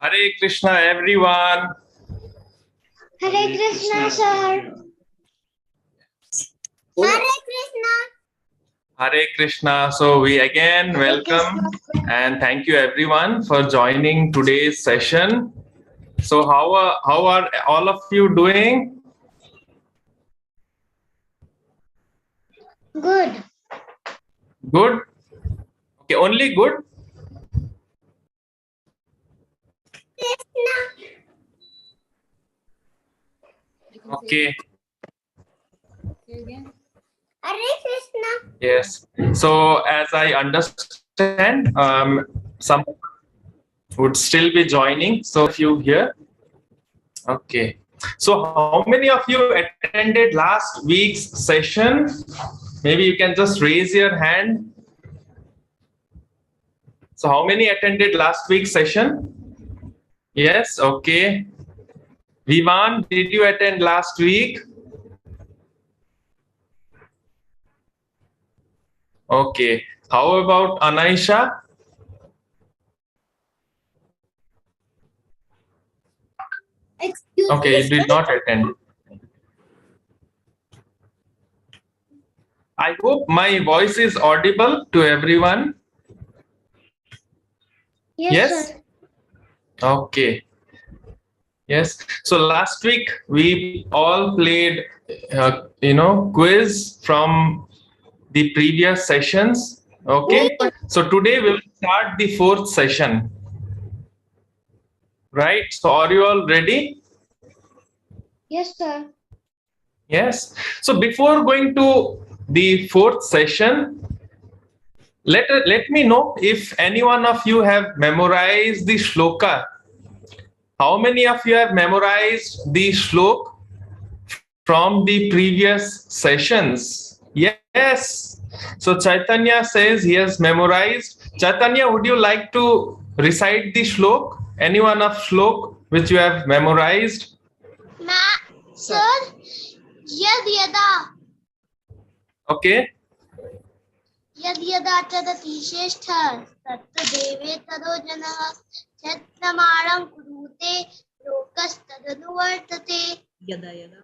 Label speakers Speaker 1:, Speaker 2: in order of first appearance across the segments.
Speaker 1: Hare Krishna, everyone.
Speaker 2: Hare Krishna, sir. Hare Krishna.
Speaker 1: Hare Krishna. So we again welcome and thank you everyone for joining today's session. So how are all of you doing?
Speaker 2: Good.
Speaker 1: Good? Okay, only good? Okay.
Speaker 2: Hare Krishna.
Speaker 1: Yes. So as I understand, some would still be joining. So if you here. Okay. So how many of you attended last week's session? Maybe you can just raise your hand. So how many attended last week's session? Yes, okay. Vivan, did you attend last week? Okay. How about Anaisha?
Speaker 2: Excuse
Speaker 1: Okay, you did not attend. I hope my voice is audible to everyone. Yes?
Speaker 2: sir.
Speaker 1: Okay. Yes. So last week we all played, quiz from the previous sessions. Okay. So today we will start the fourth session. Right. So are you all ready?
Speaker 2: Yes, sir.
Speaker 1: Yes. So before going to the fourth session, let me know if any one of you have memorized the shloka. How many of you have memorized the shlok from the previous sessions? Yes. So Chaitanya says he has memorized. Chaitanya, would you like to recite the shlok? Any one of shlok which you have memorized?
Speaker 2: Sir, yad yada.
Speaker 1: Okay.
Speaker 2: Yad yada tadati sheshtha tatta deve tado janah chetnamaram kurute lokas tadanuvartate
Speaker 3: Yada yada.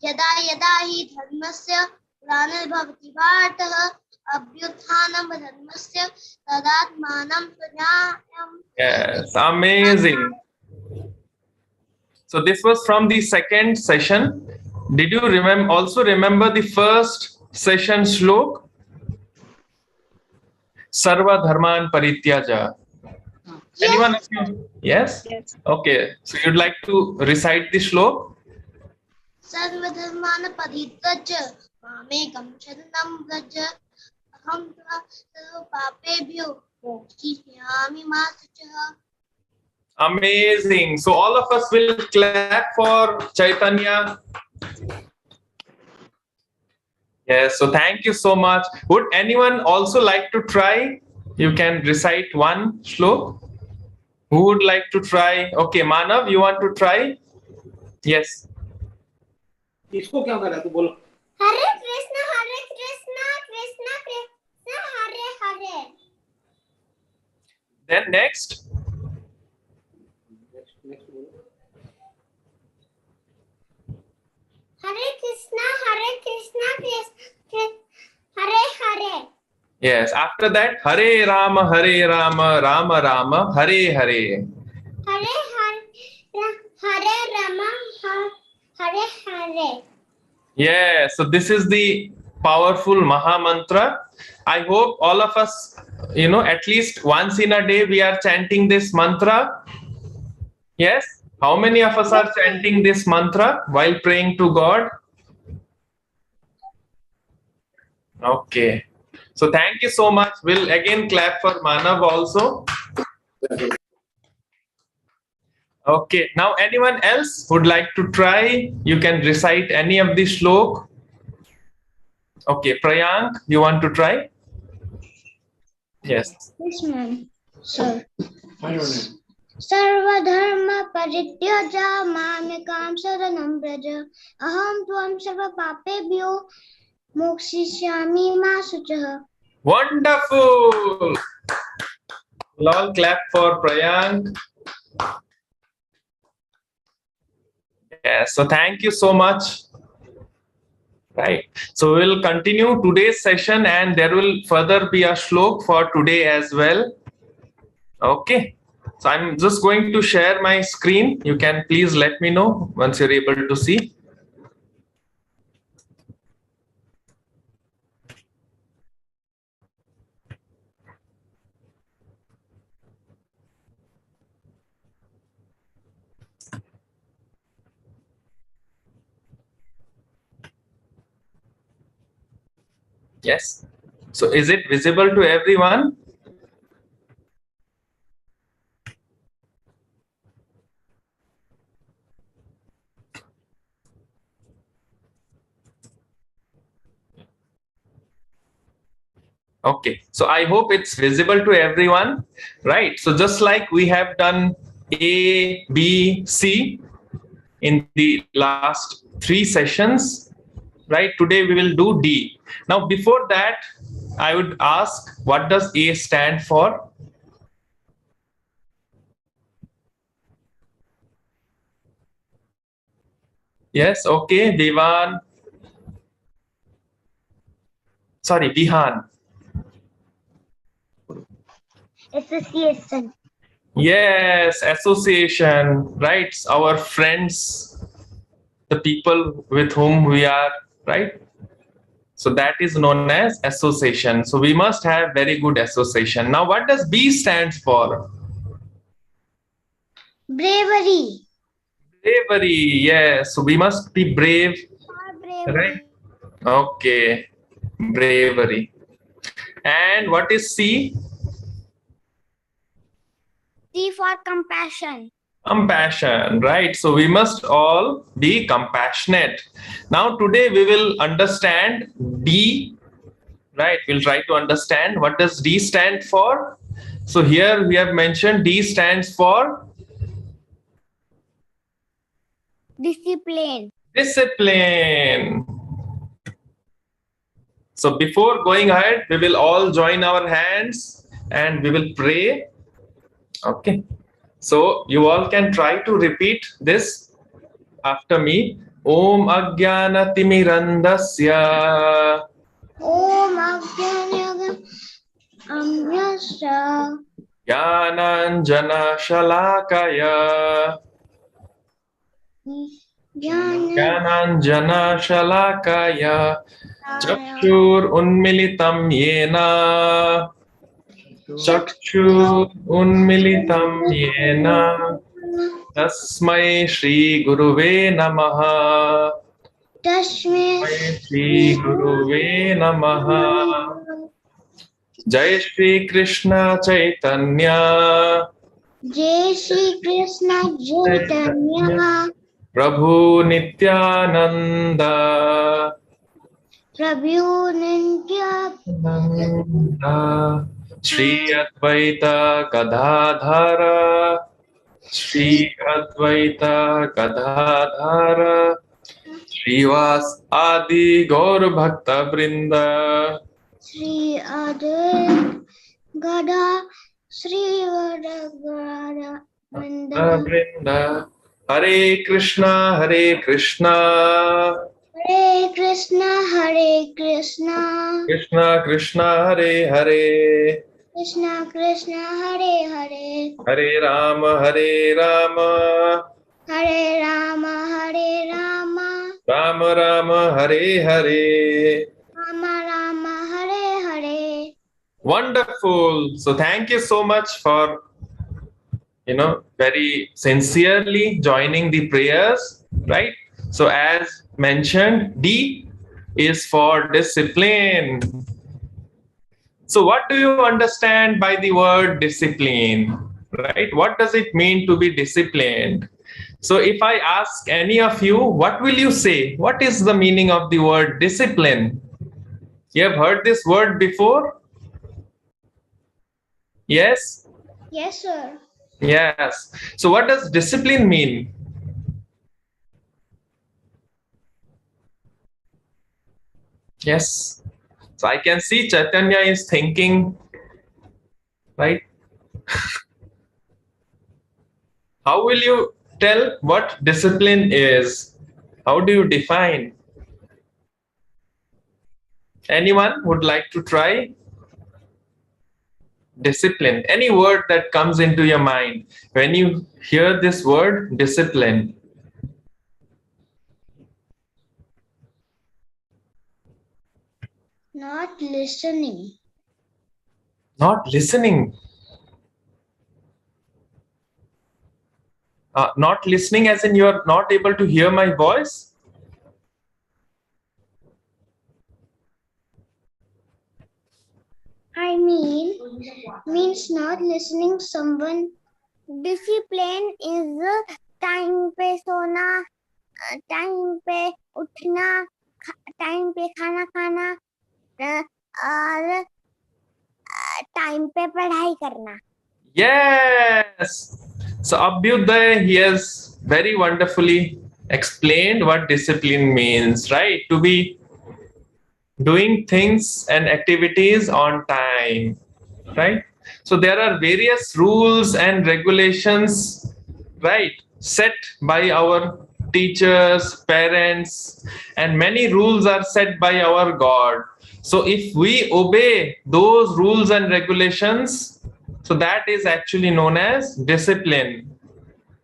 Speaker 2: yada yada hi dharmasya pranarbhavati bhartah abhyuthanam dharmasya tadatmanam prajayam.
Speaker 1: Yes. Amazing. So this was from the second session. Did you also remember the first session shlok? Sarva dharman parityaja. Anyone of you? Yes?
Speaker 3: Yes.
Speaker 1: Okay. So you'd like to recite the shlok?
Speaker 2: सर्वधर्मान परित्यज मामेकं शरणं व्रज अहं त्वा सर्वपापेभ्यो मोक्षयिष्यामि मा शुचः.
Speaker 1: Amazing. So all of us will clap for Chaitanya. Yes. So thank you so much. Would anyone also like to try? You can recite one shlok. Who would like to try? Okay, Manav, you want to try? Yes.
Speaker 4: इसको क्या कर रहा है तू बोलो
Speaker 2: हरे Krishna Krishna Krishna Hare Hare.
Speaker 1: Then next.
Speaker 4: Next बोलो
Speaker 2: हरे Krishna Krishna Hare Hare.
Speaker 1: Yes. After that, Hare Rama, Rama Rama, Hare Hare.
Speaker 2: Hare Rama Hare Hare.
Speaker 1: Yes. So this is the powerful Maha Mantra. I hope all of us, at least once in a day we are chanting this mantra. Yes. How many of us are chanting this mantra while praying to God? Okay. So thank you so much. We'll again clap for Manav also. Okay. Now anyone else would like to try? You can recite any of the shlok. Okay. Prayank, you want to try? Yes.
Speaker 2: Yes, ma'am. Sir.
Speaker 4: I don't know
Speaker 2: सर्वधर्म परित्यज मामेकं शरणं व्रज अहं त्वं सर्वपापेभ्यो मोक्षयिष्यामि मा शुचः.
Speaker 1: Wonderful. We'll all clap for Prayank. Yes. So thank you so much. Right. So we'll continue today's session, and there will further be a shlok for today as well. Okay. So I'm just going to share my screen. You can please let me know once you're able to see. Yes. So is it visible to everyone? Okay, so I hope it's visible to everyone, right? So just like we have done A, B, C in the last 3 sessions, right? Today we will do D. Now, before that, I would ask, what does A stand for? Yes, okay, Devan. Sorry, Bihan.
Speaker 2: Association.
Speaker 1: Yes, association, right? Our friends, the people with whom we are, right? So that is known as association. So we must have very good association. Now, what does B stands for?
Speaker 2: Bravery.
Speaker 1: Bravery. Yes. So we must be brave, right? Okay. Bravery. And what is C?
Speaker 2: C for compassion.
Speaker 1: Compassion, right? So we must all be compassionate. Now, today we will understand D, right? We'll try to understand what does D stand for. So here we have mentioned D stands for
Speaker 2: Discipline.
Speaker 1: discipline. So before going ahead, we will all join our hands and we will pray. Okay. So you all can try to repeat this after me. Om Ajnana Timirandasya
Speaker 2: Om Ajnanagam Amyasya
Speaker 1: Jnananjana Shalakaya Jnananjana Shalakaya Chakshur Unmilitam Yena Chakshur Unmilitam Yena Tasmai Shri Guruve Namaha
Speaker 2: Tasmai
Speaker 1: Shri Guruve Namaha Jai Shri Krishna Chaitanya
Speaker 2: Jai Shri Krishna Chaitanya
Speaker 1: Prabhu Nityananda
Speaker 2: Prabhu Nitya
Speaker 1: Shri Advaita Gadadhara Shri Advaita Gadadhara Srivas Adi Gaur Bhakta Brinda
Speaker 2: Sri Advaita Gada Sri Vada Vrinda
Speaker 1: Brinda Hare Krishna Hare Krishna
Speaker 2: Hare Krishna Hare Krishna
Speaker 1: Krishna Krishna Hare Hare
Speaker 2: Krishna Krishna Hare Hare
Speaker 1: Hare Rama Hare Rama
Speaker 2: Hare Rama Hare Rama
Speaker 1: Rama Rama Hare Hare.
Speaker 2: Rama Rama Hare Hare.
Speaker 1: Wonderful. So thank you so much for very sincerely joining the prayers, right? So as mentioned, D is for discipline. So what do you understand by the word discipline, right? What does it mean to be disciplined? So if I ask any of you, what will you say? What is the meaning of the word discipline? You have heard this word before? Yes?
Speaker 2: Yes, sir.
Speaker 1: Yes. So what does discipline mean? Yes. So I can see Chaitanya is thinking, right? How will you tell what discipline is. How do you define? Anyone would like to try? Discipline. Any word that comes into your mind when you hear this word, discipline.
Speaker 2: Not listening.
Speaker 1: Not listening. Not listening as in you're not able to hear my voice?
Speaker 2: I means not listening someone. Discipline is time पे सोना, time पे उठना, time पे खाना खाना और time पे पढ़ाई करना.
Speaker 1: Yes. So Abhyuday, he has very wonderfully explained what discipline means, right? To be doing things and activities on time, right? So there are various rules and regulations, right, set by our teachers, parents, and many rules are set by our God. So if we obey those rules and regulations, so that is actually known as discipline,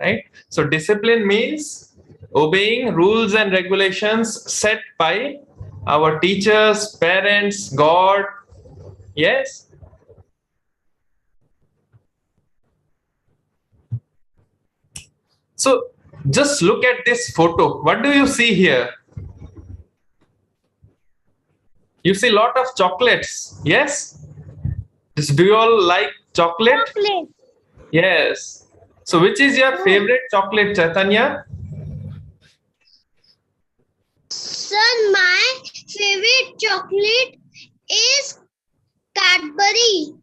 Speaker 1: right? So discipline means obeying rules and regulations set by our teachers, parents, God. Yes. So just look at this photo. What do you see here? You see a lot of chocolates. Yes. Do you all like chocolate?
Speaker 2: Chocolate.
Speaker 1: Yes. So which is your favorite chocolate, Chaitanya?
Speaker 2: Sir, my favorite chocolate is Cadbury.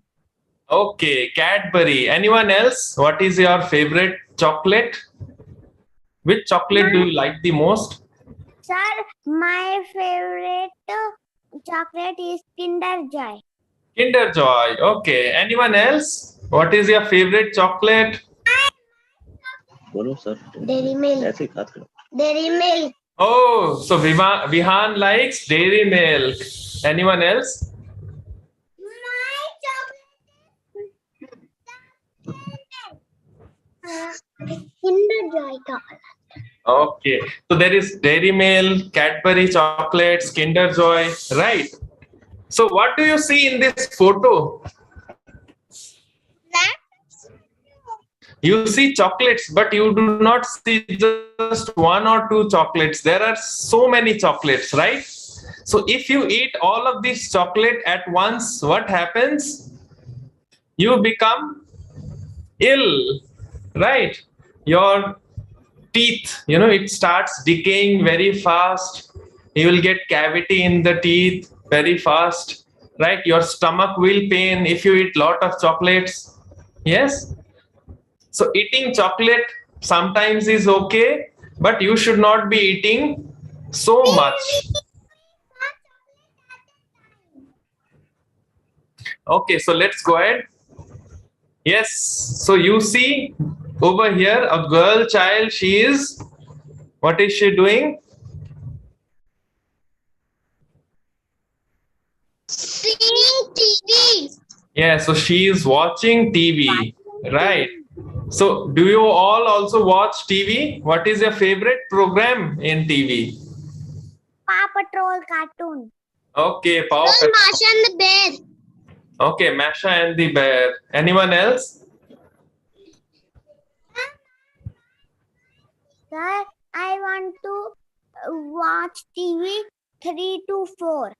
Speaker 1: Okay, Cadbury. Anyone else? What is your favorite chocolate? Which chocolate do you like the most?
Speaker 2: Sir, my favorite chocolate is Kinder Joy.
Speaker 1: Kinder Joy. Okay. Anyone else? What is your favorite chocolate?
Speaker 3: बोलो sir
Speaker 2: Dairy Milk.
Speaker 3: ऐसे ही बात करो
Speaker 2: Dairy Milk.
Speaker 1: Oh, so Vihan likes Dairy Milk. Anyone else?
Speaker 2: My chocolate. Kinder Joy ka.
Speaker 1: Okay. So there is Dairy Milk, Cadbury chocolates, Kinder Joy, right? So what do you see in this photo? You see chocolates, but you do not see just one or two chocolates. There are so many chocolates, right? So if you eat all of this chocolate at once, what happens? You become ill, right? Your teeth, it starts decaying very fast. You will get cavity in the teeth very fast, right? Your stomach will pain if you eat lot of chocolates. Yes. So eating chocolate sometimes is okay, but you should not be eating so much. Okay, so let's go ahead. Yes, so you see over here a girl child, what is she doing?
Speaker 2: Seeing TV.
Speaker 1: Yeah, so she is watching TV, right? So do you all also watch TV? What is your favorite program in TV?
Speaker 2: Paw Patrol cartoon.
Speaker 1: Okay, Paw
Speaker 2: Sir,
Speaker 1: Patrol.
Speaker 2: Masha and the Bear.
Speaker 1: Okay, Masha and the Bear. Anyone else?
Speaker 2: Sir, I want to watch TV 3 to 4.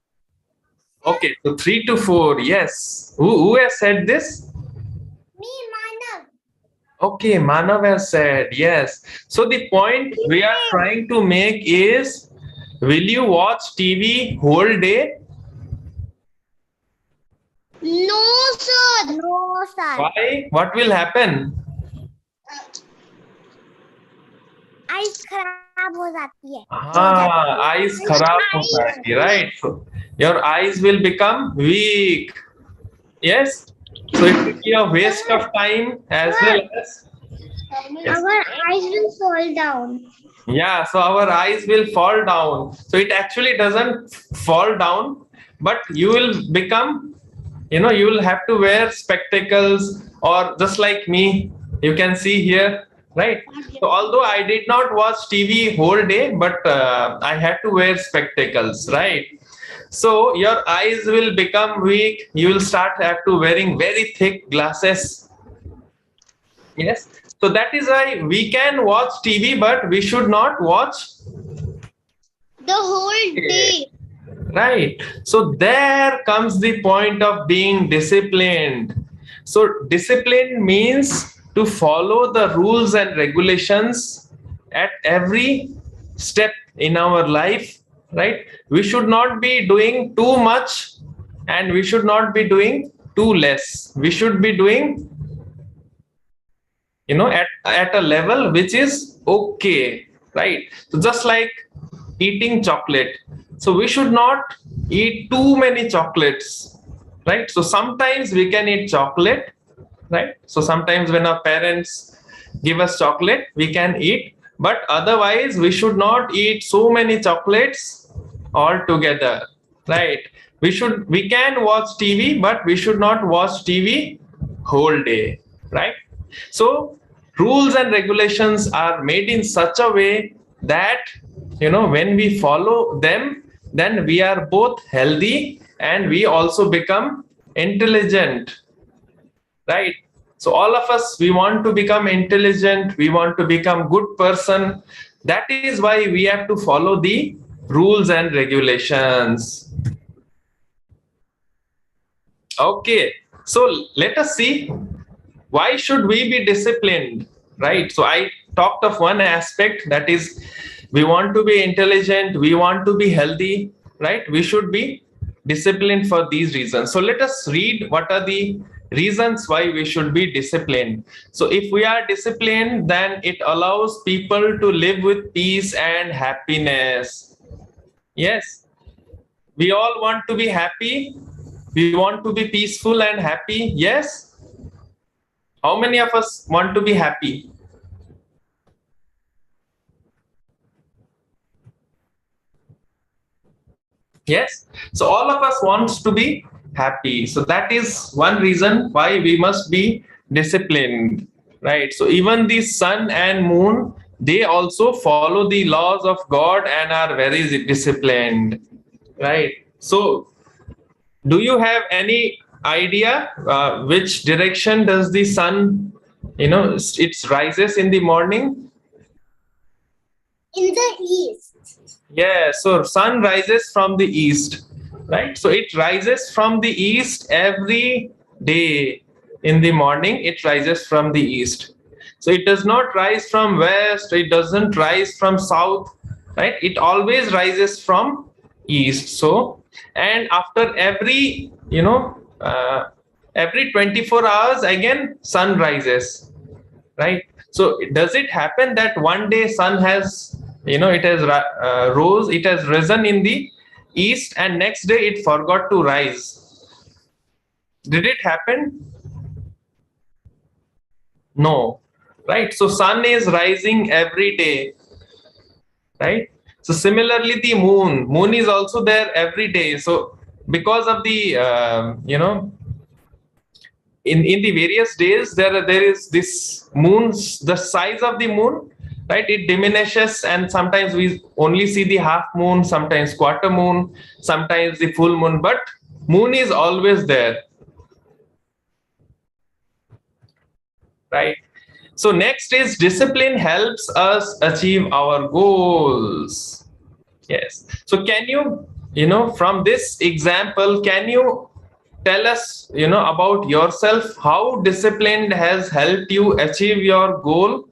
Speaker 1: Okay, so 3 to 4, yes. Who has said this?
Speaker 2: Me, Manav.
Speaker 1: Okay, Manav has said, yes. So the point we are trying to make is, will you watch TV whole day?
Speaker 2: No, sir. No, sir.
Speaker 1: Why? What will happen?
Speaker 2: Eyes खराब हो जाती है.
Speaker 1: Eyes kharab ho jayegi, right? So your eyes will become weak. Yes. So it will be a waste of time as well as Yes.
Speaker 2: Our eyes will fall down.
Speaker 1: Yeah, so our eyes will fall down. So it actually doesn't fall down, but you will become, you will have to wear spectacles, or just like me, you can see here, right? So although I did not watch TV whole day, but I had to wear spectacles, right? So your eyes will become weak. You will start have to wearing very thick glasses. Yes. So that is why we can watch TV, but we should not watch.
Speaker 2: The whole day.
Speaker 1: Right. So there comes the point of being disciplined. So discipline means to follow the rules and regulations at every step in our life, right? We should not be doing too much and we should not be doing too less. We should be doing, at a level which is okay, right? So just like eating chocolate, so we should not eat too many chocolates, right? So sometimes we can eat chocolate, right? So sometimes when our parents give us chocolate, we can eat, but otherwise we should not eat so many chocolates altogether, right? We can watch TV, but we should not watch TV whole day, right? So rules and regulations are made in such a way that, when we follow them, then we are both healthy and we also become intelligent, right? So all of us, we want to become intelligent, we want to become good person. That is why we have to follow the rules and regulations. Okay, so let us see, why should we be disciplined, right? So I talked of one aspect, that is, we want to be intelligent, we want to be healthy, right? We should be disciplined for these reasons. So let us read what are the reasons why we should be disciplined. So if we are disciplined, then it allows people to live with peace and happiness. Yes, we all want to be happy, we want to be peaceful and happy. Yes, how many of us want to be happy? Yes. So all of us wants to be happy. So that is one reason why we must be disciplined, right? So even the sun and moon, they also follow the laws of God and are very disciplined, right? So do you have any idea which direction does the sun, it rises in the morning?
Speaker 2: In the east.
Speaker 1: Yeah, so sun rises from the east, right? So it rises from the east every day in the morning. It rises from the east. So it does not rise from west. It doesn't rise from south, right? It always rises from east. So, and after every 24 hours again sun rises, right? So does it happen that one day sun has, it has it has risen in the east, and next day it forgot to rise? Did it happen? No, right? So sun is rising every day, right? So similarly the moon is also there every day. So because of the in the various days, there is this moon's, the size of the moon, right? It diminishes, and sometimes we only see the half moon, sometimes quarter moon, sometimes the full moon, but moon is always there, right? So next is discipline helps us achieve our goals. Yes. So can you, from this example, can you tell us, about yourself, how disciplined has helped you achieve your goal?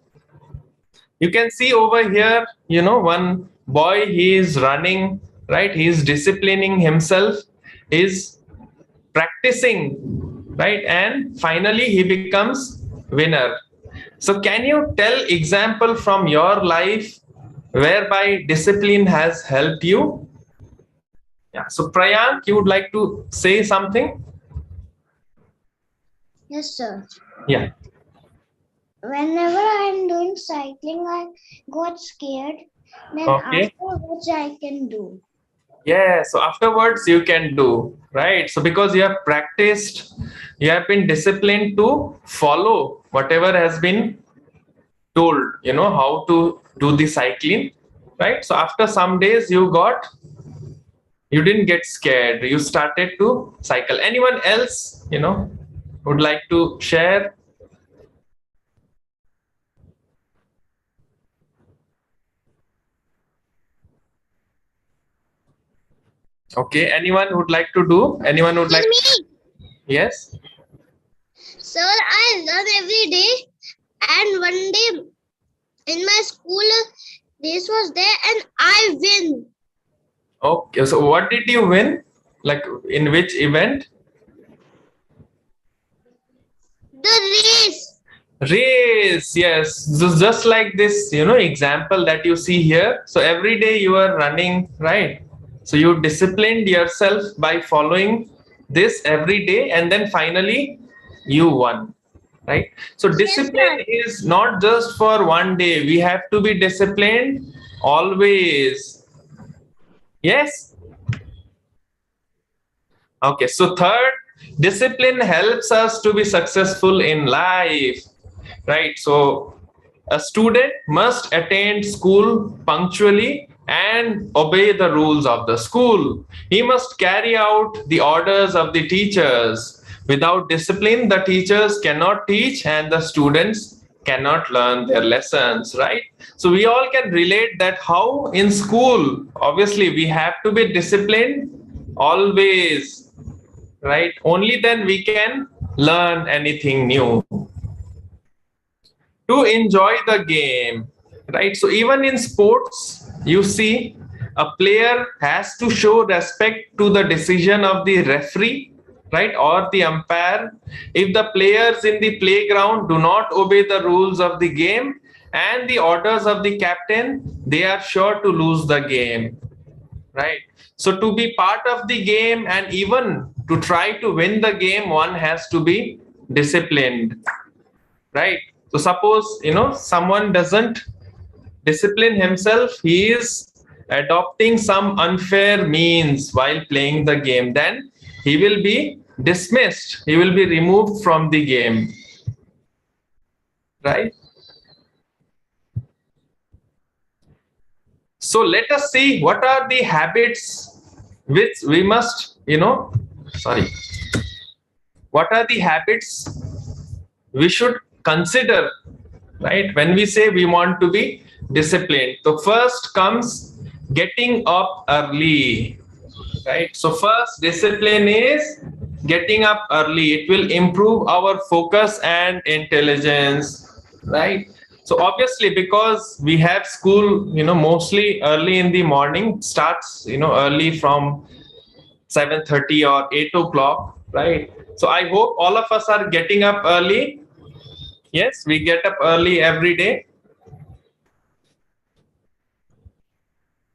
Speaker 1: You can see over here, one boy, he is running, right? He is disciplining himself, is practicing, right? And finally he becomes winner. So can you tell example from your life whereby discipline has helped you? Yeah. So Prayank, you would like to say something?
Speaker 2: Yes, sir.
Speaker 1: Yeah.
Speaker 2: Whenever I'm doing cycling, I got scared. Then
Speaker 1: Okay.
Speaker 2: afterwards, I can do.
Speaker 1: Yeah, so afterwards you can do, right? So because you have practiced, you have been disciplined to follow whatever has been told, how to do the cycling, right? So after some days you didn't get scared, you started to cycle. Anyone else, would like to share? Okay, anyone would like to do? Anyone would like?
Speaker 2: Me,
Speaker 1: Yes.
Speaker 2: sir, I learn every day, and one day in my school, this was there, and I win.
Speaker 1: Okay, so what did you win? Like in which event?
Speaker 2: The race.
Speaker 1: Race, yes. Just like this, example that you see here. So every day you are running, right? So you disciplined yourself by following this every day, and then finally you won, right? So discipline is not just for one day. We have to be disciplined always. Yes. Okay. So third, discipline helps us to be successful in life. Right, so a student must attend school punctually and obey the rules of the school. He must carry out the orders of the teachers. Without discipline, the teachers cannot teach and the students cannot learn their lessons, right? So we all can relate that how in school, obviously we have to be disciplined always, right? Only then we can learn anything new. To enjoy the game, right? So even in sports, you see a player has to show respect to the decision of the referee, right, or the umpire. If the players in the playground do not obey the rules of the game and the orders of the captain, they are sure to lose the game, right? So to be part of the game and even to try to win the game, one has to be disciplined, right? So suppose someone doesn't discipline himself, he is adopting some unfair means while playing the game, then he will be dismissed, he will be removed from the game, right? So let us see what are the habits which we must, what are the habits we should consider, right, when we say we want to be disciplined. So first comes getting up early, right? So first discipline is getting up early. It will improve our focus and intelligence, right? So obviously because we have school, mostly early in the morning, starts, early from 7:30 or 8 o'clock, right? So I hope all of us are getting up early. Yes, we get up early every day.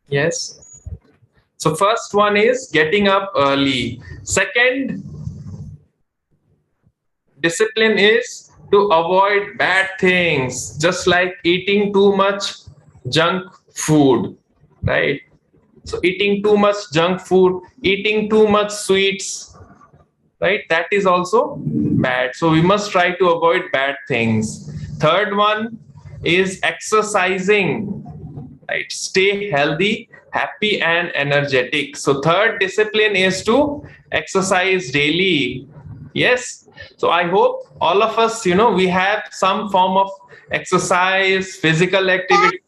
Speaker 1: Yes. So first one is getting up early. Second, discipline is to avoid bad things, just like eating too much junk food, right? So eating too much junk food, eating too much sweets, right? That is also bad. So we must try to avoid bad things. Third one is exercising, right? Stay healthy, happy, and energetic. So third discipline is to exercise daily. Yes. So I hope all of us, we have some form of exercise, physical activity.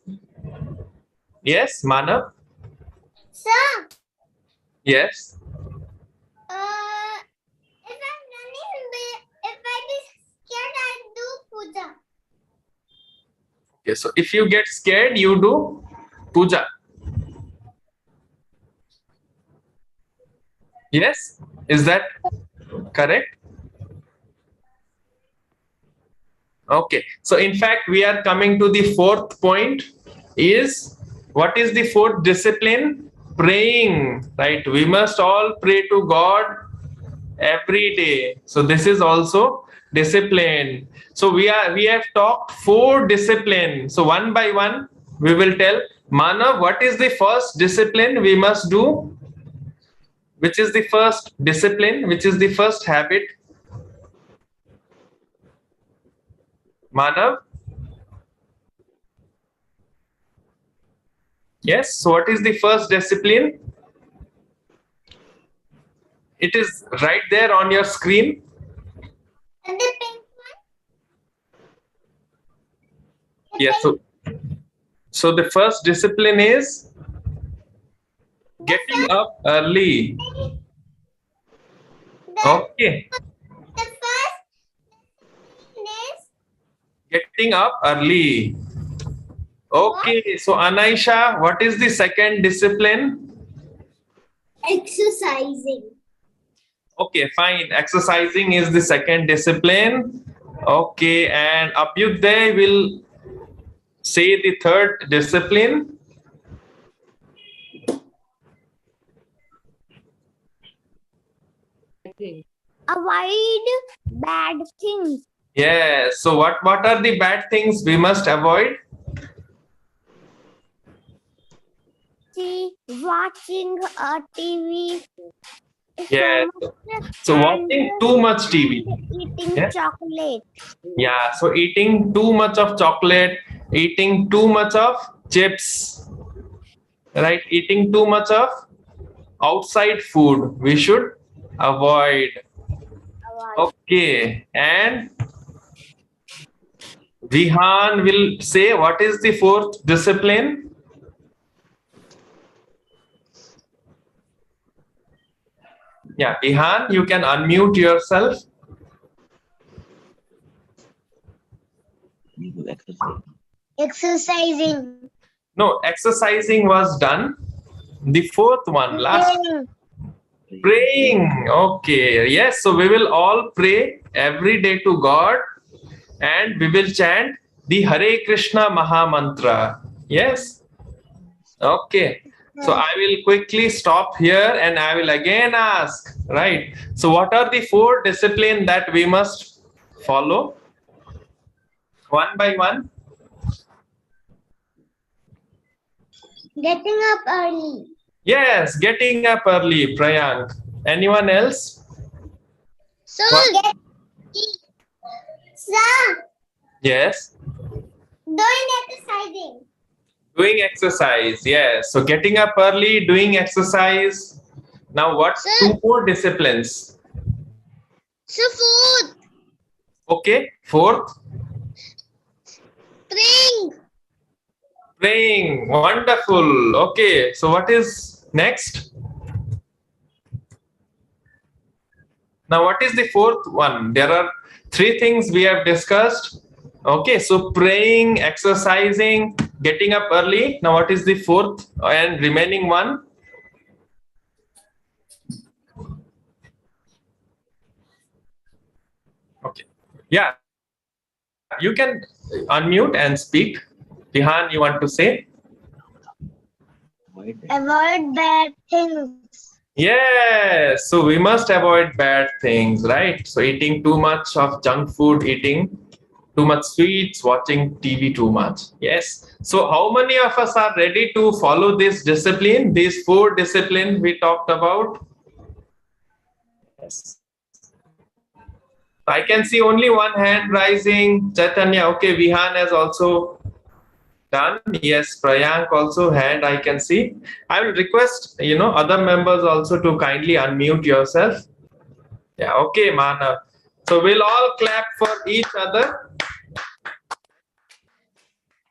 Speaker 1: Yes, Manav?
Speaker 2: Sir,
Speaker 1: Yes.
Speaker 2: if I'm running, if I be scared, I do puja.
Speaker 1: Okay, so if you get scared, you do puja. Yes? Is that correct? Okay. So in fact, we are coming to the fourth point is what is the fourth discipline? Praying, right? We must all pray to God every day. So this is also discipline. So we have talked 4 discipline. So one by one we will tell. Manav, what is the first discipline we must do? Which is the first discipline? Which is the first habit? Manav? Yes, so what is the first discipline? It is right there on your screen.
Speaker 2: And the pink one?
Speaker 1: Yes, so the first discipline is getting up early. Okay,
Speaker 2: The first is
Speaker 1: getting up early. Okay, so Anaisha, what is the second discipline?
Speaker 2: exercising.
Speaker 1: Okay, fine. Exercising is the second discipline. Okay, and Abhyuday will say the third discipline.
Speaker 2: Avoid bad things.
Speaker 1: Yes. So what are the bad things we must avoid?
Speaker 2: See, watching TV.
Speaker 1: Yes. So
Speaker 2: And
Speaker 1: watching too much TV.
Speaker 2: Eating
Speaker 1: Yeah.
Speaker 2: chocolate.
Speaker 1: Yeah. So eating too much of chocolate, eating too much of chips, right? Eating too much of outside food. We should avoid. Okay. And Vihan will say what is the fourth discipline? Yeah, Vihan, you can unmute yourself.
Speaker 3: Exercise.
Speaker 2: Exercising.
Speaker 1: No, exercising was done. The fourth one, last praying. Okay, yes. So we will all pray every day to God, and we will chant the Hare Krishna Maha Mantra. Yes. Okay. So I will quickly stop here and I will again ask, right? So what are the 4 disciplines that we must follow? One by one.
Speaker 2: Getting up early.
Speaker 1: Yes, getting up early, Prayank. Anyone else?
Speaker 2: So,
Speaker 1: What?
Speaker 2: Sir,
Speaker 1: Yes.
Speaker 2: doing exercising.
Speaker 1: Doing exercise, yes. So getting up early, doing exercise. Now what?
Speaker 2: Sir.
Speaker 1: 2 more disciplines.
Speaker 2: So, food.
Speaker 1: Okay. 4th,
Speaker 2: Praying.
Speaker 1: praying. Wonderful. Okay. So what is next? Now what is the 4th one? There are 3 things we have discussed. Okay. So praying, exercising, getting up early. Now what is the 4th and remaining one? Okay. Yeah. You can unmute and speak. Vihan, you want to say?
Speaker 2: Avoid bad things.
Speaker 1: Yes. So we must avoid bad things, right? So eating too much of junk food, eating too much sweets, watching TV too much. Yes. So how many of us are ready to follow this discipline, these 4 disciplines we talked about? Yes. I can see only one hand rising. Chaitanya, okay, Vihan has also done. Yes, Prayank also hand I can see. I will request, other members also to kindly unmute yourself. Yeah, okay, Manav. So we'll all clap for each other.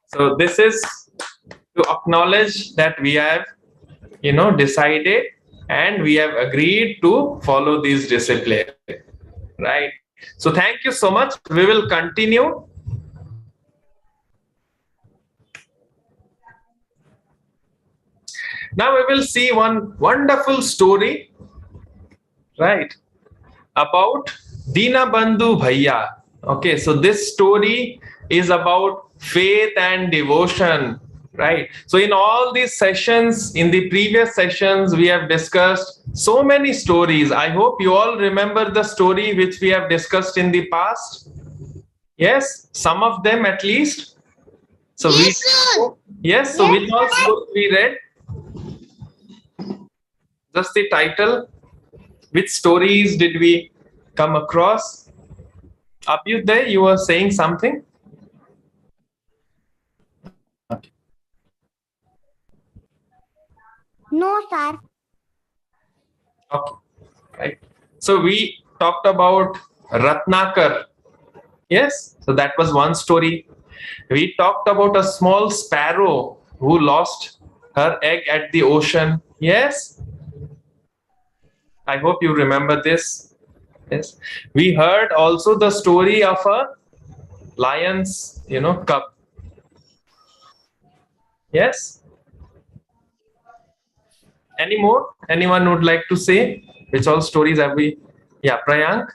Speaker 1: So this is to acknowledge that we have, decided and we have agreed to follow these disciplines, right? So thank you so much. We will continue. Now we will see one wonderful story, right, about Dinabandhu Bhaiya. Okay, so this story is about faith and devotion. right? So in all these sessions, in the previous sessions, we have discussed so many stories. I hope you all remember the story which we have discussed in the past. Yes, some of them at least. So
Speaker 2: Yes, sir.
Speaker 1: yes, so which all story we read? Just the title. Which stories did we come across? Abhyuday, you were saying something?
Speaker 2: No, sir.
Speaker 1: Okay, right. So we talked about Ratnakar. Yes, so that was one story. We talked about a small sparrow who lost her egg at the ocean. Yes, I hope you remember this. Yes, we heard also the story of a lion's, cub. Yes. Any more? Anyone would like to say? Which all stories have we? Yeah, Prayank.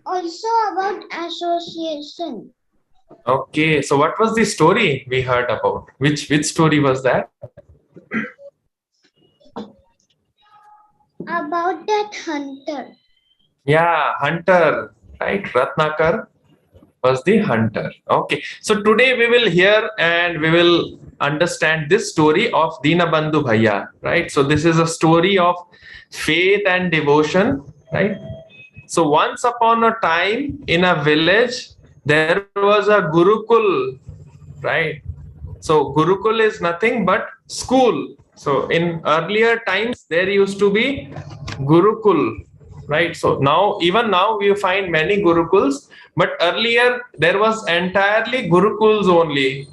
Speaker 2: Also about association.
Speaker 1: Okay, so what was the story we heard about? Which story was that?
Speaker 2: About that hunter.
Speaker 1: Yeah, hunter, right? Ratnakar was the hunter. Okay, so today we will hear and we will understand this story of Dinabandhu Bhaiya, right? So this is a story of faith and devotion, right? So once upon a time in a village, there was a Gurukul, right? So Gurukul is nothing but school. So in earlier times, there used to be Gurukul, right? So now, even now, we find many Gurukuls, but earlier there was entirely Gurukuls only,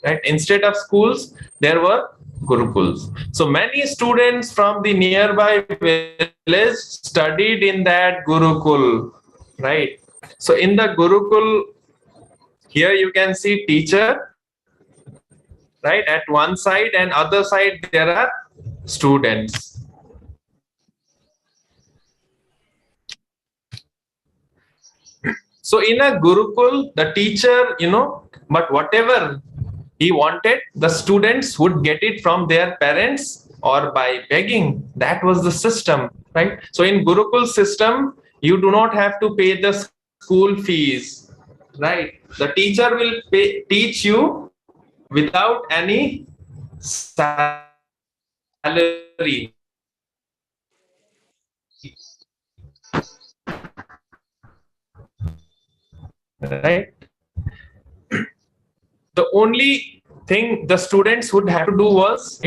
Speaker 1: right? Instead of schools, there were Gurukuls. So many students from the nearby village studied in that Gurukul, right? So in the Gurukul, here you can see teacher, right, at one side, and other side there are students. So in a Gurukul, the teacher, but whatever he wanted, the students would get it from their parents or by begging. That was the system, right? So in Gurukul system, you do not have to pay the school fees, right? The teacher will teach you without any salary, right? The only thing the students would have to do was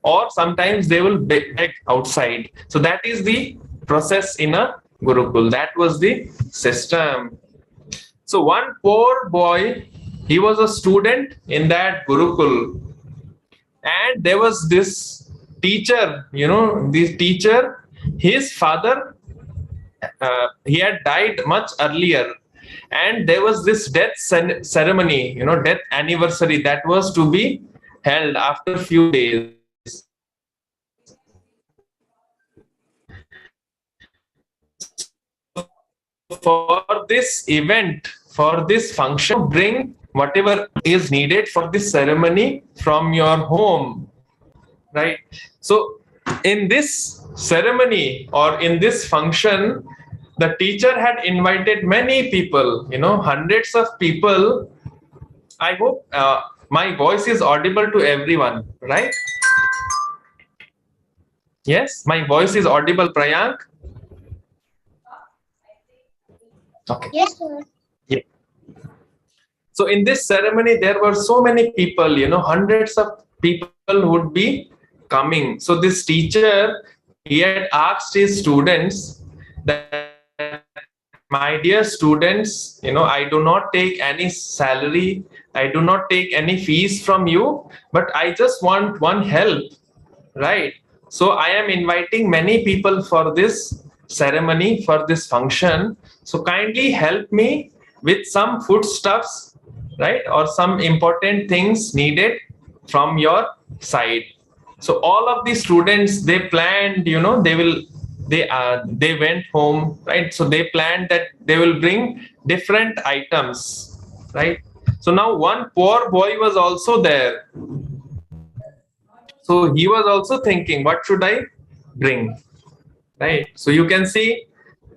Speaker 1: or sometimes they will beg outside. So that is the process in a Gurukul. That was the system. So one poor boy, he was a student in that Gurukul, and there was this teacher, this teacher, his father, he had died much earlier, and there was this death ceremony, death anniversary that was to be held after few days. For this event, for this function, bring whatever is needed for this ceremony from your home, right? So in this ceremony or in this function, the teacher had invited many people, hundreds of people. I hope my voice is audible to everyone, right? Yes, my voice is audible, Prayank. Okay.
Speaker 2: Yes, sir.
Speaker 1: Yeah. So in this ceremony, there were so many people, hundreds of people would be coming. So this teacher, he had asked his students that, my dear students, I do not take any salary, I do not take any fees from you, but I just want one help, right? So I am inviting many people for this ceremony, for this function. So kindly help me with some foodstuffs, right? Or some important things needed from your side. So all of the students, they planned, they went home, right? So they planned that they will bring different items, right? So now one poor boy was also there. So he was also thinking, what should I bring? Right. So you can see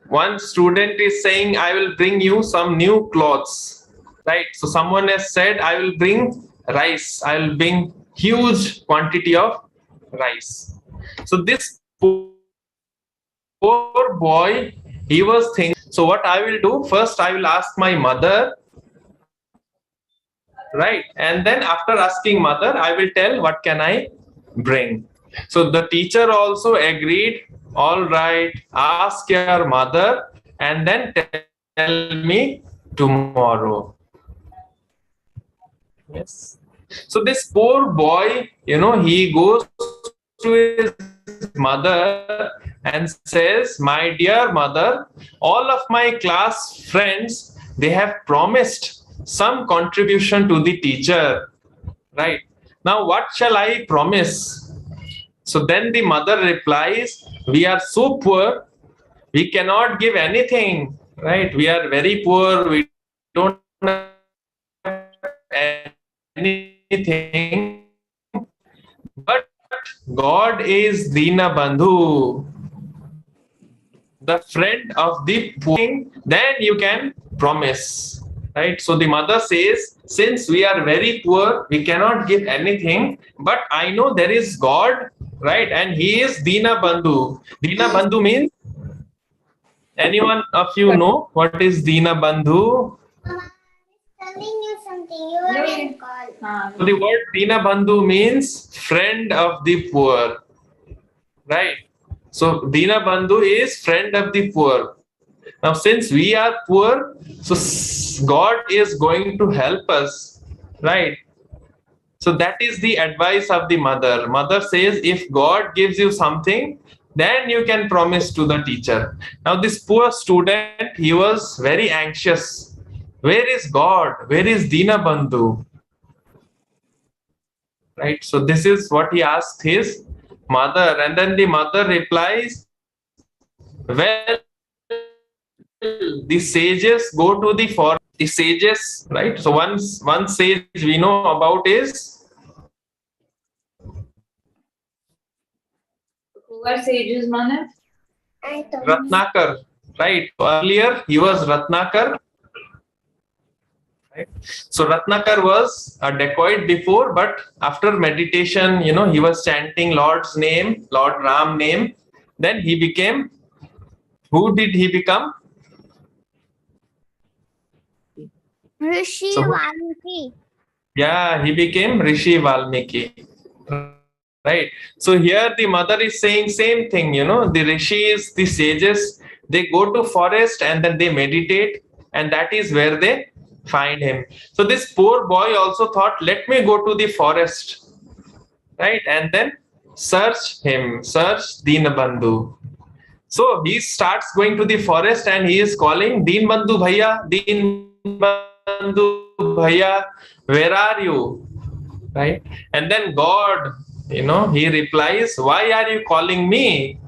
Speaker 1: one student is saying, I will bring you some new clothes. Right. So someone has said, I will bring rice. I will bring huge quantity of rice. So this poor boy, he was thinking, so what I will do, first I will ask my mother, right? And then after asking mother, I will tell what can I bring. So the teacher also agreed, all right, ask your mother and then tell me tomorrow. Yes. So this poor boy, he goes to his mother and says, my dear mother, all of my class friends, they have promised some contribution to the teacher, right? Now what shall I promise? So then the mother replies, we are so poor, we cannot give anything, right? We are very poor, we don't have anything, but God is Dina Bandhu, the friend of the poor, then you can promise, right? So the mother says, since we are very poor, we cannot give anything, but I know there is God, right? And he is Dina Bandhu. Dina Bandhu means, anyone of you know what is Dina Bandhu?
Speaker 2: Telling you something. You were in call.
Speaker 1: So the word Dina Bandhu means friend of the poor, right? So Dina Bandhu is friend of the poor. Now since we are poor, so God is going to help us, right? So that is the advice of the mother. Mother says, if God gives you something, then you can promise to the teacher. Now this poor student, he was very anxious. Where is God? Where is Dina Bandhu? Right? So this is what he asked his mother. And then the mother replies, well, the sages go to the forest. The sages, right? So one sage we know about is,
Speaker 5: who are sages, Manav?
Speaker 1: Ratnakar, right? Earlier he was Ratnakar. Right? So Ratnakar was a dacoit before, but after meditation, he was chanting Lord's name, Lord Ram name. Then he became, who did he become?
Speaker 2: Rishi
Speaker 1: So-
Speaker 2: Valmiki.
Speaker 1: Yeah, he became Rishi Valmiki. Right. So here the mother is saying same thing, the rishis, the sages, they go to forest and then they meditate, and that is where they find him. So this poor boy also thought, let me go to the forest, right? And then search him, search Deenbandhu. So he starts going to the forest and he is calling, Deenbandhu Bhaiya, Deenbandhu Bhaiya, where are you? Right? And then God, he replies, why are you calling me?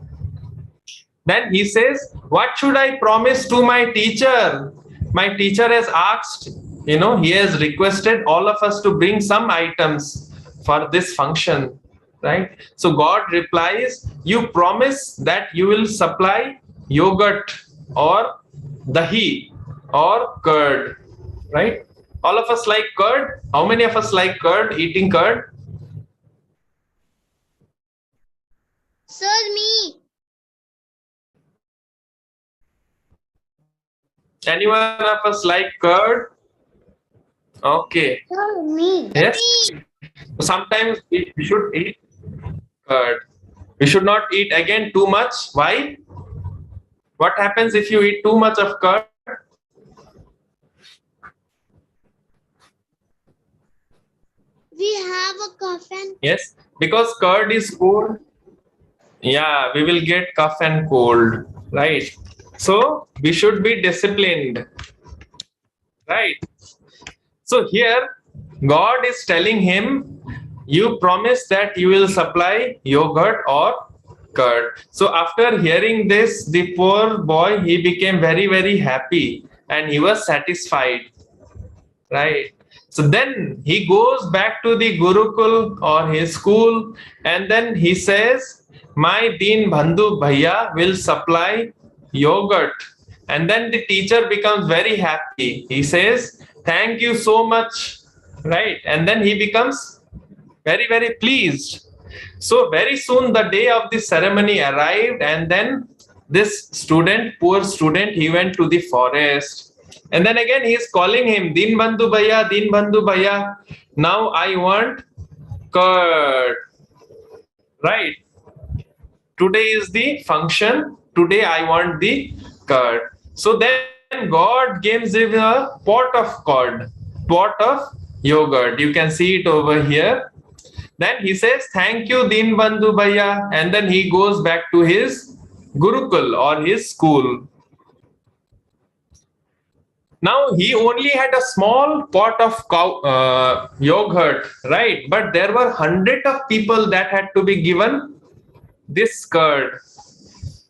Speaker 1: Then he says, what should I promise to my teacher? My teacher has asked, he has requested all of us to bring some items for this function, right? So God replies, you promise that you will supply yogurt or dahi or curd, right? All of us like curd. How many of us like curd, eating curd?
Speaker 2: Sir, me.
Speaker 1: Anyone of us like curd? Okay.
Speaker 2: Sir, me.
Speaker 1: Yes. Sometimes we should eat curd. We should not eat again too much. Why? What happens if you eat too much of curd?
Speaker 2: We have a coffin.
Speaker 1: Yes, because curd is cold. Yeah, we will get cough and cold, right? So we should be disciplined, right? So here, God is telling him, you promise that you will supply yogurt or curd. So after hearing this, the poor boy, he became very, very happy and he was satisfied, right? So then he goes back to the Gurukul or his school, and then he says, my Deen Bandhu Bhaiya will supply yogurt. And then the teacher becomes very happy. He says, thank you so much. Right? And then he becomes very, very pleased. So very soon the day of the ceremony arrived, and then this student, poor student, he went to the forest. And then again he is calling him, Deen Bandhu Bhaiya, Deen Bandhu Bhaiya. Now I want curd. Right? Today is the function. Today I want the curd. So then God gives him a pot of curd, pot of yogurt. You can see it over here. Then he says, thank you, Deen Bandhu Bhaiya. And then he goes back to his Gurukul or his school. Now he only had a small pot of yogurt, right? But there were hundreds of people that had to be given this curd.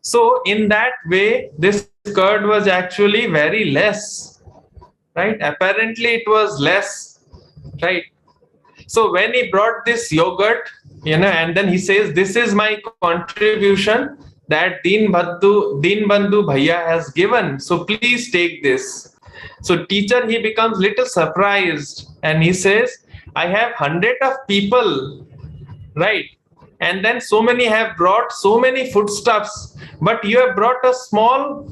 Speaker 1: So in that way, this curd was actually very less, right? Apparently it was less, right? So when he brought this yogurt, and then he says, this is my contribution that Deen Bandhu Bhaiya has given. So please take this. So teacher, he becomes little surprised, and he says, I have hundreds of people, right? And then so many have brought so many foodstuffs, but you have brought a small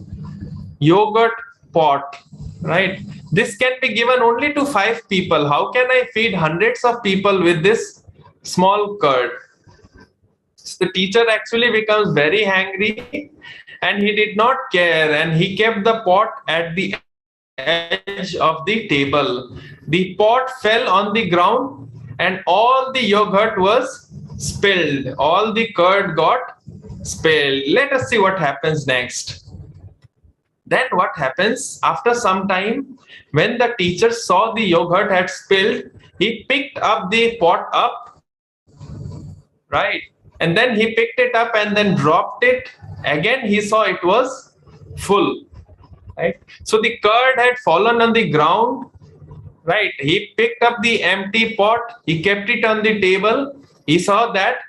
Speaker 1: yogurt pot, right? This can be given only to 5 people. How can I feed hundreds of people with this small curd? So the teacher actually becomes very angry, and he did not care, and he kept the pot at the edge of the table. The pot fell on the ground, and all the yogurt was spilled. All the curd got spilled. Let us see what happens next. Then what happens after some time, when the teacher saw the yogurt had spilled, he picked up the pot up, right? And then he picked it up and then dropped it. Again, he saw it was full, right? So the curd had fallen on the ground, right? He picked up the empty pot, he kept it on the table. He saw that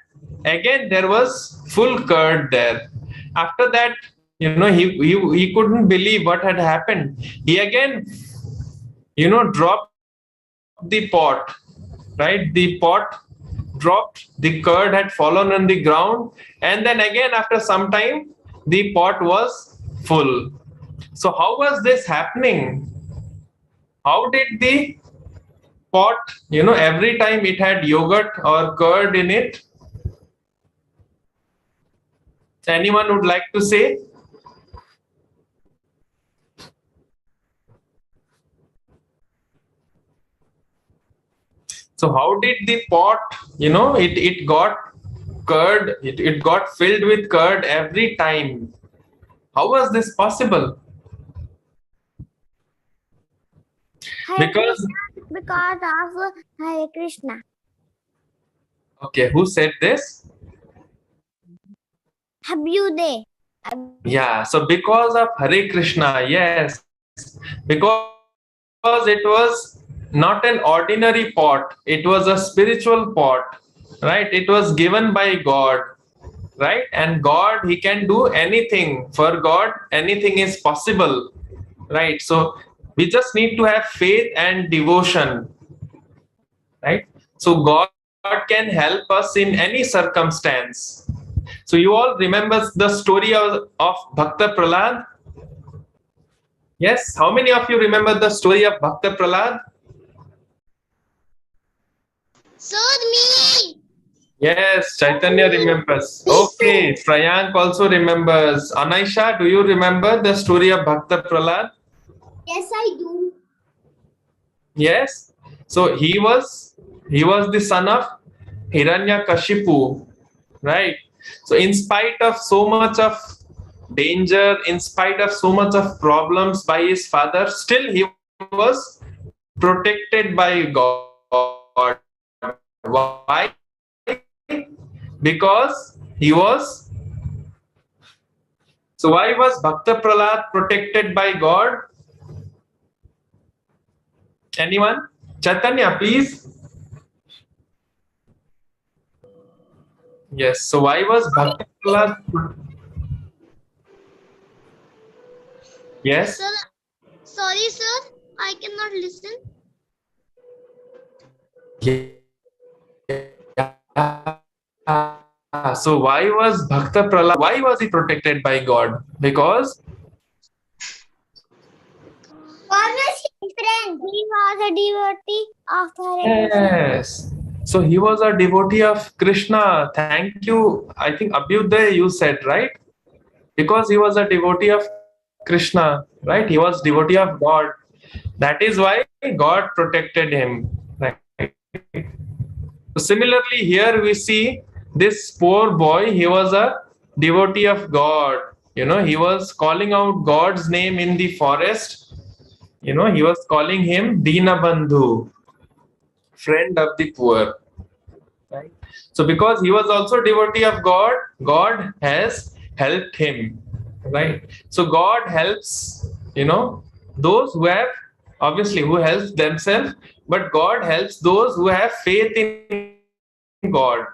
Speaker 1: again there was full curd there. After that, he couldn't believe what had happened. He again, dropped the pot, right? The pot dropped, the curd had fallen on the ground, and then again after some time, the pot was full. So how was this happening? How did the pot, every time it had yogurt or curd in it? Anyone would like to say? So how did the pot, it got curd, it got filled with curd every time? How was this possible? Because
Speaker 2: of Hare Krishna.
Speaker 1: Okay, who said this?
Speaker 2: Abhyuday.
Speaker 1: Yeah, so because of Hare Krishna, yes, because it was not an ordinary pot, it was a spiritual pot, right? It was given by God, right? And God, he can do anything. For God, anything is possible, right? So we just need to have faith and devotion, right? So God can help us in any circumstance. So you all remember the story of Bhakta Prala? Yes, how many of you remember the story of Bhakta Prala?
Speaker 2: So me.
Speaker 1: Yes, Chaitanya remembers. Okay, Prayank also remembers. Anaisha, do you remember the story of Bhakta Pralad?
Speaker 2: Yes, I do.
Speaker 1: Yes. So he was the son of Hiranyakashipu, right? So in spite of so much of danger, in spite of so much of problems by his father, still he was protected by God. Why? Because he was. So why was Bhakta Pralad protected by God? Anyone? Chaitanya, please. Yes. So why was Bhakta Prala? Yes.
Speaker 2: Sir, sorry, sir. I cannot listen.
Speaker 1: So why was Bhakta Prala? Why was he protected by God? Because
Speaker 2: Friend. He was a devotee of Hare
Speaker 1: yes. So he was a devotee of Krishna. Thank you. I think Abhyuday you said, right? Because he was a devotee of Krishna, right? He was devotee of God. That is why God protected him, right? So similarly, here we see this poor boy. He was a devotee of God. He was calling out God's name in the forest. He was calling him Dinabandhu, friend of the poor. Right? So because he was also devotee of God, God has helped him. Right? So God helps, those who have, obviously, who helps themselves, but God helps those who have faith in God.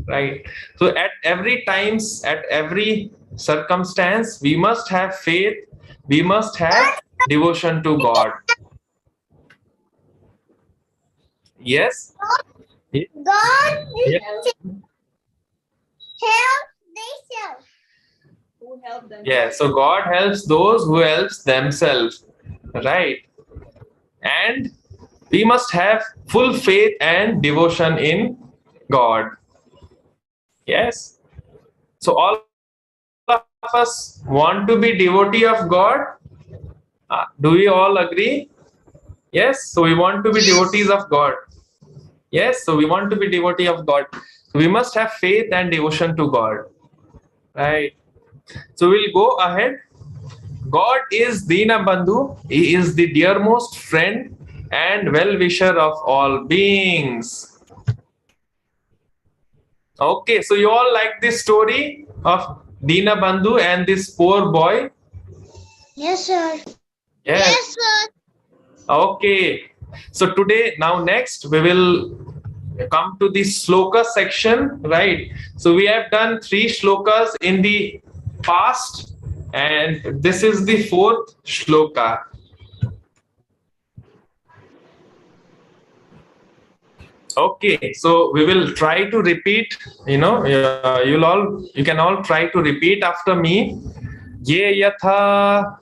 Speaker 1: Right? So at every times, at every circumstance, we must have faith, we must have devotion to God. Yes?
Speaker 2: God
Speaker 1: Yes.
Speaker 2: help themselves.
Speaker 5: Who helped them?
Speaker 1: Yeah, so God helps those who helps themselves, right? And we must have full faith and devotion in God. Yes. So all of us want to be devotee of God. Do we all agree? Yes. So we want to be devotees of God. Yes. So we want to be devotee of God. So we must have faith and devotion to God. Right. So we'll go ahead. God is Dina Bandhu. He is the dearmost friend and well-wisher of all beings. Okay, so you all like this story of Dina Bandhu and this poor boy?
Speaker 2: Yes, sir.
Speaker 1: Yes.
Speaker 2: Yes, sir.
Speaker 1: Okay. So today, now next, we will come to the sloka section, right? So we have done 3 shlokas in the past, and this is the 4th shloka. Okay, so we will try to repeat. You can all try to repeat after me. Ye yatha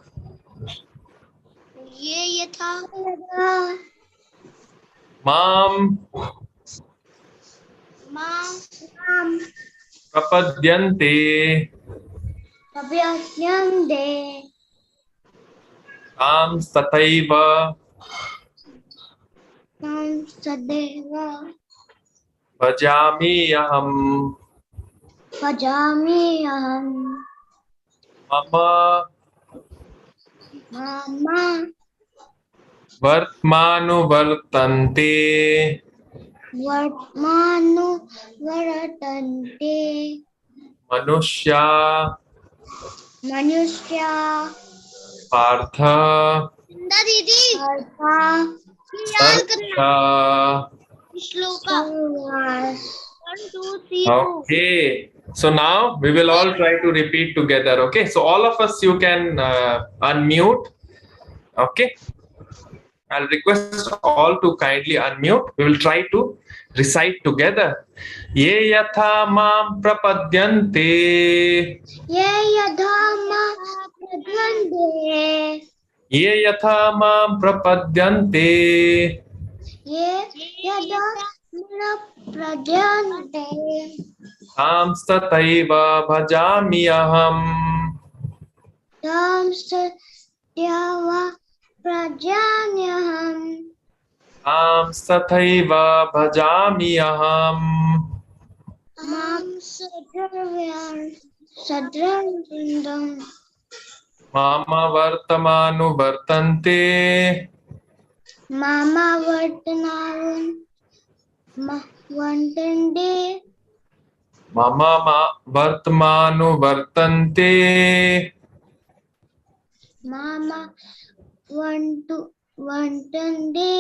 Speaker 2: ये यथा
Speaker 1: mam
Speaker 2: माम
Speaker 1: prapadyante
Speaker 2: अभ्यस्यन्ते
Speaker 1: tam tataiva
Speaker 2: तं सदैव
Speaker 1: bhajami aham
Speaker 2: भजामि अहम्
Speaker 1: mama
Speaker 2: मम
Speaker 1: vartmanu vartante
Speaker 2: वर्तमानुवर्तन्ते
Speaker 1: manushya
Speaker 2: मनुष्या
Speaker 1: partha
Speaker 2: दीदी
Speaker 1: satya.
Speaker 2: Shloka 1 2 3
Speaker 1: Okay, so now we will all try to repeat together. Okay, so all of us, you can unmute. Okay, I'll request all to kindly unmute. We will try to recite together. Ye yatha mam prapadyante
Speaker 2: ये यथा मां प्रद्वन्द्वे
Speaker 1: ye yatha mam prapadyante
Speaker 2: ये यदा मन प्रद्वन्द्वे
Speaker 1: tam stataiva bhajami aham
Speaker 2: तां सत्यवा प्रजान्यहम्
Speaker 1: tam stataiva bhajami aham
Speaker 2: मां सद्रवृन्दम्
Speaker 1: mama vartamanu vartante
Speaker 2: मम वर्तनावन् वन्दन्ते
Speaker 1: mama vartamanu vartante
Speaker 2: मम वन्तु वन्दन्ते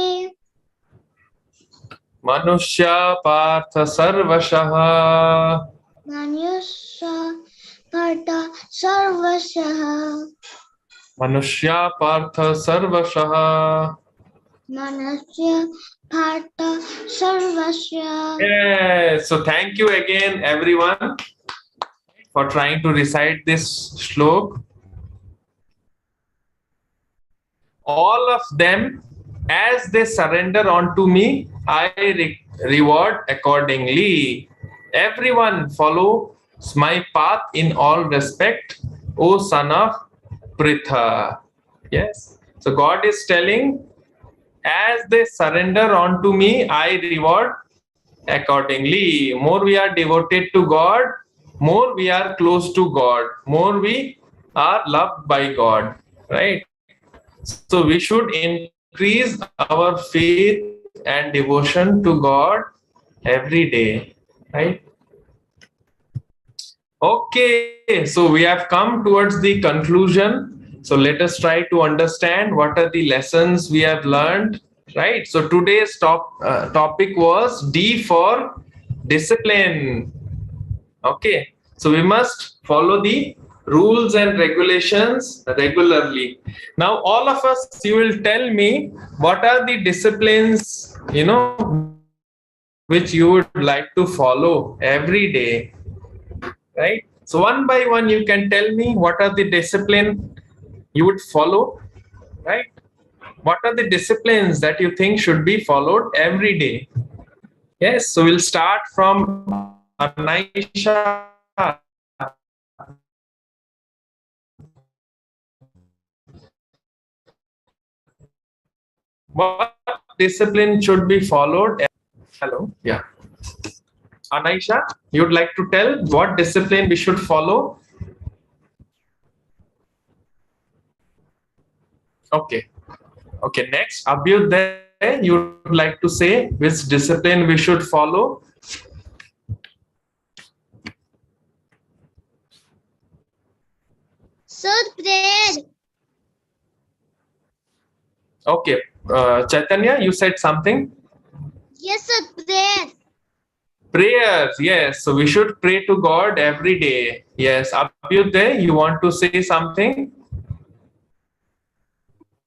Speaker 1: Manushya Partha Sarvashah.
Speaker 2: Manusya Partha Sarvasya.
Speaker 1: Manushya Partha Sarvashah.
Speaker 2: Manusya Partha Sarvasya.
Speaker 1: Yes. So thank you again, everyone, for trying to recite this shlok. All of them, as they surrender unto me, I reward accordingly. Everyone follows my path in all respect, O son of Pritha. Yes. So God is telling, as they surrender unto me, I reward accordingly. More we are devoted to God, more we are close to God, more we are loved by God, right? So we should increase our faith and devotion to God every day, right? Okay, so we have come towards the conclusion. So let us try to understand what are the lessons we have learned, right? So today's topic was D for discipline. Okay, so we must follow the rules and regulations regularly. Now, all of us, you will tell me what are the disciplines, which you would like to follow every day, right? So one by one, you can tell me what are the discipline you would follow, right? What are the disciplines that you think should be followed every day? Yes, so we'll start from Anaisha. What discipline should be followed? Hello, yeah. Anaisha, you'd like to tell what discipline we should follow? Okay. Okay, next, Abhyuday, you'd like to say which discipline we should follow?
Speaker 2: Sir, prayer.
Speaker 1: Okay, Chaitanya, you said something?
Speaker 2: Yes, sir, prayer.
Speaker 1: Prayers, yes. So we should pray to God every day. Yes, Abhyuday, you want to say something?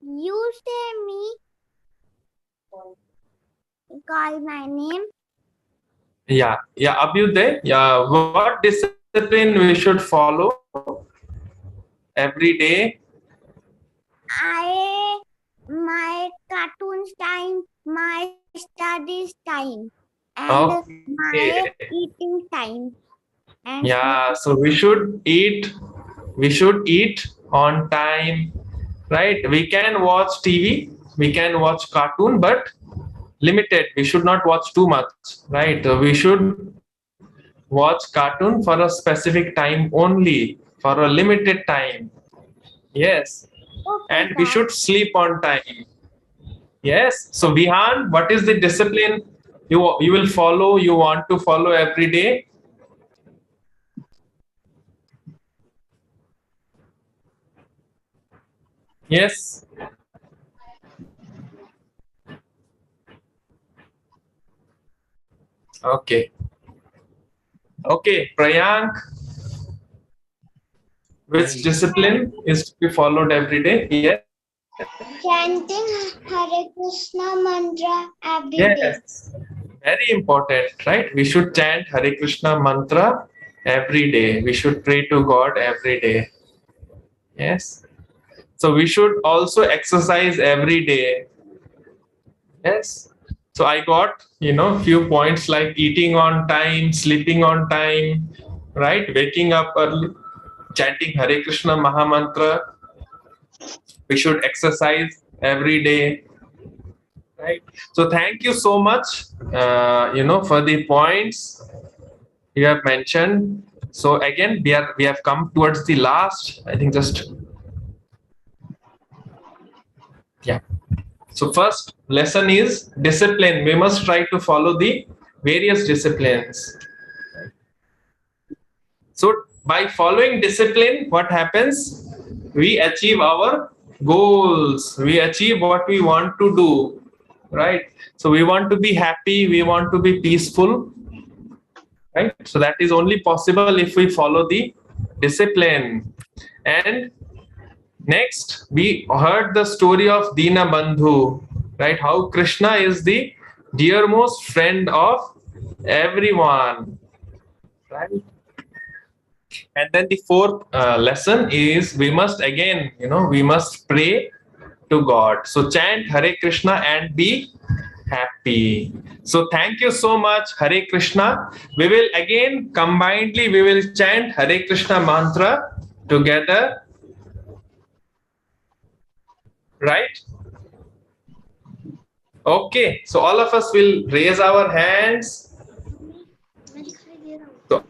Speaker 2: You say me. Call my name.
Speaker 1: Yeah, Abhyuday, yeah. What discipline we should follow every day?
Speaker 2: My cartoons time, my studies time, and
Speaker 1: Okay.
Speaker 2: my eating time. And
Speaker 1: Yeah, so we should eat. We should eat on time, right? We can watch TV, we can watch cartoon, but limited. We should not watch too much, right? We should watch cartoon for a specific time only, for a limited time. Yes, and we should sleep on time. Yes. So Vihan, what is the discipline you will follow? You want to follow every day? Yes. Okay. Okay, Prayank, which discipline is to be followed every day? Yes.
Speaker 2: chanting Hare Krishna mantra every day.
Speaker 1: Yes. Very important, right? We should chant Hare Krishna mantra every day. We should pray to God every day. Yes. So we should also exercise every day. Yes. So I got, few points like eating on time, sleeping on time, right? Waking up early, chanting Hare Krishna Mahamantra. We should exercise every day, right? So thank you so much, for the points you have mentioned. So again, we have come towards the last, I think yeah. So first lesson is discipline. We must try to follow the various disciplines. So by following discipline, what happens? We achieve our goals. We achieve what we want to do. right? So we want to be happy, we want to be peaceful, right? So that is only possible if we follow the discipline. And next, we heard the story of Dina Bandhu, right? How Krishna is the dearmost friend of everyone, right? And then the fourth lesson is we must again, we must pray to God. So chant Hare Krishna and be happy. So thank you so much, Hare Krishna. We will again combinedly, we will chant Hare Krishna mantra together, right? Okay, so all of us will raise our hands. So,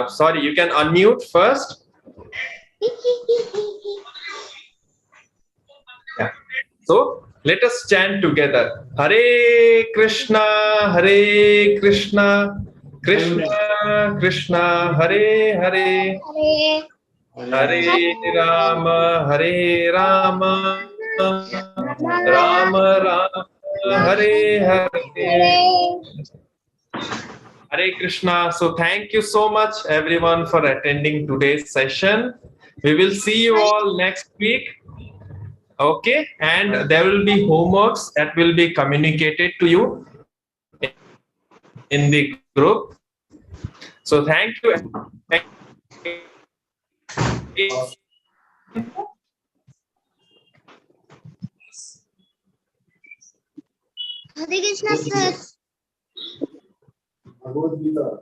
Speaker 1: sorry, you can unmute first. Yeah. So let us chant together. Hare Krishna, Hare Krishna, Krishna Krishna, Hare Hare, Hare Rama, Hare Rama, Rama Rama, Hare Hare. Hare Krishna. So thank you so much everyone for attending today's session. We will see you all next week. Okay, and there will be homeworks that will be communicated to you in the group. So thank you.
Speaker 2: Hare Krishna, sir.
Speaker 6: Bhagavad Gita.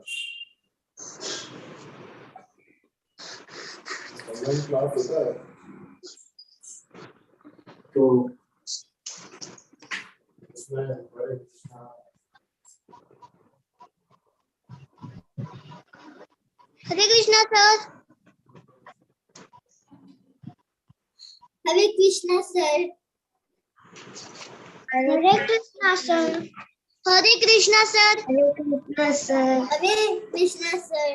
Speaker 6: Online class होता है तो उसमें हरे Krishna
Speaker 2: Hare Krishna, sir. Hare Krishna, sir. Hare Krishna, sir. Hare Krishna, sir. Hare Krishna, sir. Hare Krishna, sir.